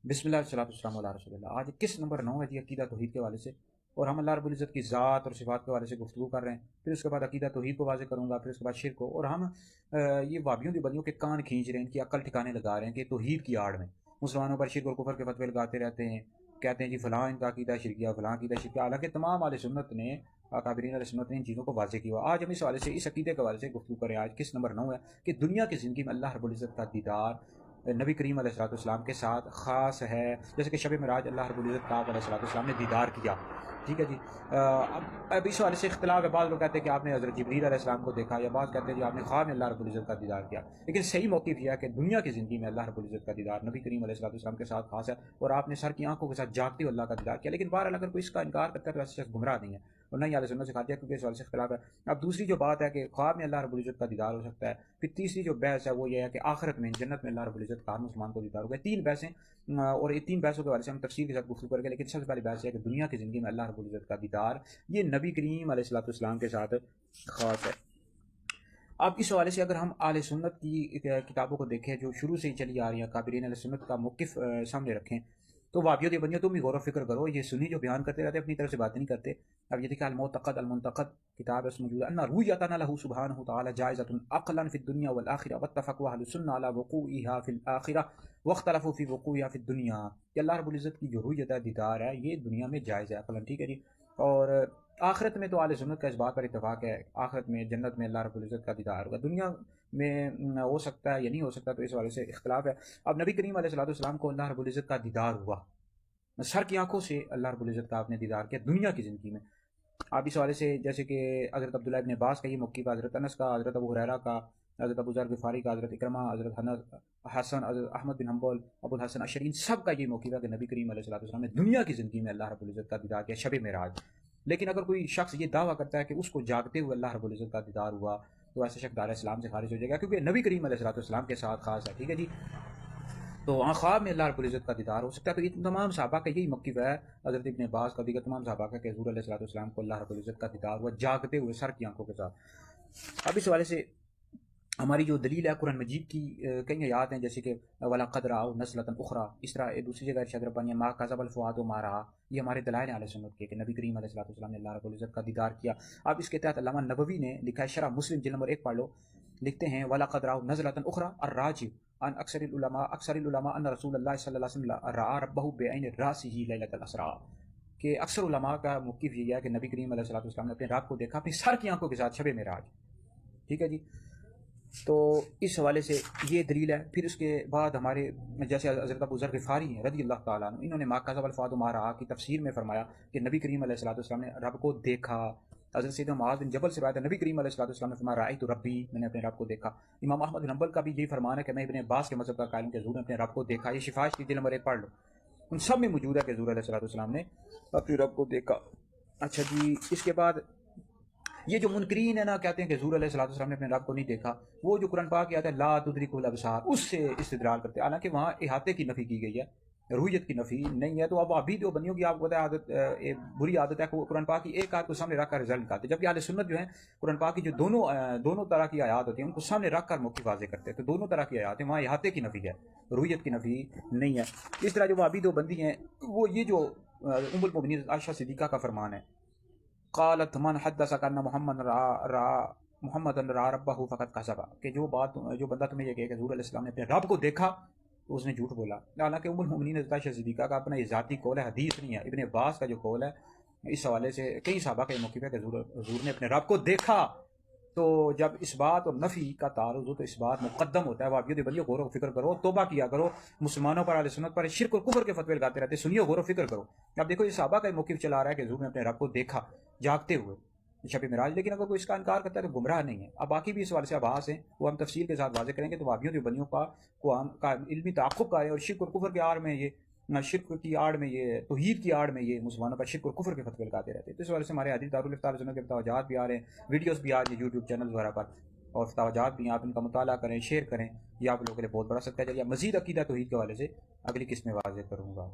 بسم اللہ والصلاۃ والسلام علی رسول اللہ۔ آج کس نمبر 9 ہے جی عقیدہ توحید کے حوالے سے، اور ہم اللہ رب العزت کی ذات اور صفات کے حوالے سے گفتگو کر رہے ہیں۔ پھر اس کے بعد عقیدہ توحید کو واضح کروں گا، پھر اس کے بعد شرک کو، اور ہم یہ وابیوں کی بندیوں کے کان کھینچ رہے ہیں، ان کی عقل ٹھکانے لگا رہے ہیں کہ توحید کی آڑ میں مسلمانوں پر شرک اور کفر کے فتوے لگاتے رہتے ہیں، کہتے ہیں جی فلاں ان کا عقیدہ شرکیہ، فلاں عقیدہ شرکیہ، حالانکہ تمام اہل سنت نے اکابرین علیہ سنت نے ان چیزوں کو واضح کیا ہوا۔ آج ہم اس حوالے سے اس عقیدے کے حوالے سے گفتگو کریں۔ آج کس نمبر 9 ہے کہ دنیا کی زندگی میں اللہ رب العزت کا دیدار نبی کریم علیہ الصلوۃ والسلام کے ساتھ خاص ہے، جیسے کہ شب معراج اللہ رب العزت کا علیہ الصلوۃ والسلام نے دیدار کیا، ٹھیک ہے جی۔ اب اس والے سے اختلاف ہے، بعض لوگ کہتے ہیں کہ آپ نے حضرت جبریل علیہ السلام کو دیکھا، یا بعض کہتے ہیں کہ آپ نے خواب میں اللہ رب العزت کا دیدار کیا، لیکن صحیح موقف یہ ہے کہ دنیا کی زندگی میں اللہ رب العزت کا دیدار نبی کریم علیہ الصلوۃ والسلام کے ساتھ خاص ہے، اور آپ نے سر کی آنکھوں کے ساتھ جاگتے ہوئے اللہ کا دیدار کیا۔ لیکن بہرحال اگر کوئی اس کا انکار کرتا ہے تو ایسا شخص گمراہ نہیں ہے، اور نہ ہی اہل سنت سکھاتے ہیں، کیونکہ اس والے سے اختلاف ہے۔ اب دوسری جو بات ہے کہ خواب میں اللہ رب العزت کا دیدار ہو سکتا ہے، پھر تیسری جو بحث ہے وہ یہ ہے کہ آخرت میں جنت میں اللہ رب العزت کا ہر مسلمان کو دیدار ہوگا۔ تین بحثیں، اور یہ تین بحثوں کے حوالے سے ہم تفصیل کے ساتھ گفتگو کریں گے، لیکن سب سے پہلی بحث ہے کہ دنیا کی زندگی میں اللہ رب العزت کا دیدار یہ نبی کریم علیہ الصلوۃ والسلام کے ساتھ خاص ہے۔ اب اس حوالے سے اگر ہم اہل سنت کی کتابوں کو دیکھیں جو شروع سے ہی چلی آ رہی ہیں، کابرین علیہ سنت کا موقف سامنے رکھیں، تو وابیوں دیوبندیوں تم بھی غور و فکر کرو، یہ سنی جو بیان کرتے رہتے اپنی طرف سے بات نہیں کرتے۔ اب یہ دیکھیں المعتقد المنتقد کتاب ہے، اس میں موجود ہے ان رؤیتنا له سبحانہ تعالی جائزۃ عقلا فی الدنیا والآخرہ واتفق اہل السنہ علی وقوعها فی الآخرہ واختلفوا فی وقوعها فی الدنیا، کہ اللہ رب العزت کی جو رؤیت ہے، دیدار ہے، یہ دنیا میں جائز ہے عقلا، ٹھیک ہے جی۔ اور آخرت میں تو اہل سنت کا اس بات پر اتفاق ہے، آخرت میں جنت میں اللہ رب العزت کا دیدار ہوگا، دنیا میں ہو سکتا ہے یا نہیں ہو سکتا، تو اس حوالے سے اختلاف ہے۔ اب نبی کریم علیہ الصلوۃ والسلام کو اللہ رب العزت کا دیدار ہوا، سر کی آنکھوں سے اللہ رب العزت کا آپ نے دیدار کیا دنیا کی زندگی میں۔ آپ اس حوالے سے جیسے کہ حضرت عبداللہ ابن عباس کا یہ موقف، حضرت انس کا، حضرت ابو ہریرہ کا، حضرت ابو ذر غفاری کا، حضرت اکرمہ، حضرت حسن، حضرت احمد بن حنبل، ابو الحسن اشعری، سب کا یہ موقف ہے کہ نبی کریم علیہ الصلوۃ والسلام نے دنیا کی زندگی میں اللہ رب العزت کا دیدار کیا شب معراج۔ لیکن اگر کوئی شخص یہ دعویٰ کرتا ہے کہ اس کو جاگتے ہوئے اللہ رب العزت کا دیدار ہوا، تو ایسا شخص دار اسلام سے خارج ہو جائے گا، کیونکہ نبی کریم علیہ الصلوۃ والسلام کے ساتھ خاص ہے، ٹھیک ہے جی۔ تو وہاں خواب میں اللہ رب العزت کا دیدار ہو سکتا ہے، تو یہ تمام صحابہ کا یہی موقف ہے، حضرت ابن عباس کا، دیگر تمام صحابہ کا، کہ حضور علیہ الصلوۃ والسلام کو اللہ رب العزت کا دیدار ہوا جاگتے ہوئے سر کی آنکھوں کے ساتھ۔ اب اس حوالے سے ہماری جو دلیل ہے قرآن مجید کی کئی آیات ہیں، جیسے کہ وَلَقَدْ رَأَوْا نَزْلَةً أُخْرَىٰ، اس طرح دوسری جگہ ارشاد ربانی مَا كَذَبَ الْفُؤَادُ مَا رَأَىٰ، یہ ہمارے دلائل اہل سنت کے کہ نبی کریم علیہ الصلوۃ والسلام نے اللہ رب العزت کا دیدار کیا۔ اب اس کے تحت علامہ نبوی نے لکھا ہے، شرح مسلم جلد نمبر 1 پڑھ لو، لکھتے ہیں وَلَقَدْ رَأَوْا نَزْلَةً أُخْرَىٰ الراجع عن اکثر العلماء ان رسول اللہ صلی اللہ علیہ وسلم رأى ربہ بعین راسہ لیلۃ الاسراء، کہ اکثر علماء کا موقف یہ ہے کہ نبی کریم علیہ الصلوۃ والسلام نے اپنے رب کو دیکھا اپنی سر کی آنکھوں کے ساتھ شب معراج، ٹھیک ہے جی۔ تو اس حوالے سے یہ دلیل ہے۔ پھر اس کے بعد ہمارے جیسے حضرت ابو ذر غفاری ہیں رضی اللہ تعالیٰ عنہ، انہوں نے ما کذب الفؤاد ما رأى کی تفسیر میں فرمایا کہ نبی کریم علیہ الصلوۃ والسلام نے رب کو دیکھا۔ حضرت سیدنا معاذ بن جبل سے روایت ہے، نبی کریم علیہ الصلوۃ والسلام نے فرمایا رأیت ربی، میں نے اپنے رب کو دیکھا۔ امام احمد بن حنبل کا بھی یہی فرمان ہے کہ میں ابن عباس کے مذہب کا قائل ہوں کہ حضور نے اپنے رب کو دیکھا، یہ شفاء کی جلد نمبر 1 پڑھ لو، ان سب میں موجود ہے کہ حضور علیہ الصلوۃ والسلام نے اپنے رب کو دیکھا۔ اچھا جی، اس کے بعد یہ جو منکرین ہے نا، کہتے ہیں کہ حضور علیہ الصلوۃ والسلام نے اپنے رب کو نہیں دیکھا، وہ جو قرآن پاک کی آیت ہے لا تدرکہ الابصار، اس سے استدلال کرتے ہیں، حالانکہ وہاں احاطے کی نفی کی گئی ہے، رؤیت کی نفی نہیں ہے۔ تو اب ابھی جو بندیوں کی آپ کو پتہ ہے بری عادت ہے کہ وہ قرآن پاک کی ایک آیت کو سامنے رکھ کر رزلٹ نکالتے، جبکہ اہل سنت جو ہیں قرآن پاک کی جو دونوں طرح کی آیات ہوتی ہیں ان کو سامنے رکھ کر موقف واضح کرتے ہیں، تو دونوں طرح کی آیات ہیں، وہاں احاطے کی نفی ہے، رؤیت کی نفی نہیں ہے۔ اس طرح جو ابھی دو بندی ہیں، وہ یہ جو ام المؤمنین عائشہ صدیقہ کا فرمان ہے، قالت من حدثک ان محمد رأى ربہ فقد کذب، کہ جو بندہ تمہیں یہ کہے کہ حضور علیہ السلام نے اپنے رب کو دیکھا تو اس نے جھوٹ بولا۔ حالانکہ ام المؤمنین عائشہ صدیقہ کا اپنا یہ ذاتی قول ہے، حدیث نہیں ہے، ابن عباس کا جو قول ہے، اس حوالے سے کئی صحابہ کا یہ موقف ہے کہ حضور نے اپنے رب کو دیکھا۔ تو جب اس بات اور نفی کا تعارض ہو تو اس بات مقدم ہوتا ہے۔ وابیوں دیوبندیوں غور و فکر کرو، توبہ کیا کرو، مسلمانوں پر اہل سنت پر شرک اور کفر کے فتوے لگاتے رہتے، سنیو غور و فکر کرو۔ اب دیکھو یہ صحابہ کا موقف چلا رہا ہے کہ حضور نے اپنے رب کو دیکھا جاگتے ہوئے شب معراج، لیکن اگر کوئی اس کا انکار کرتا ہے تو گمراہ نہیں ہے۔ اب باقی بھی اس حوالے سے آباس ہیں، وہ ہم تفصیل کے ساتھ واضح کریں گے۔ تو وابیوں دیوبندیوں کا علمی تعاقب کا ہے، اور شرک اور کفر کے آڑ میں یہ شرک کی آڑ میں یہ توحید کی آڑ میں یہ مسلمانوں پر شرک اور کفر کے فتوے لگاتے رہتے ہیں۔ تو اس وجہ سے ہمارے حدیث دارالفتاء سنت کے توجہات بھی آ رہے ہیں، ویڈیوز بھی آ رہی ہیں یوٹیوب چینل وغیرہ پر، اور توجہات بھی ہیں، آپ ان کا مطالعہ کریں، شیئر کریں، یہ آپ لوگوں کے لیے بہت بڑا صدقہ جاریہ۔ مزید عقیدہ توحید کے حوالے سے اگلی قسط میں واضح کروں گا۔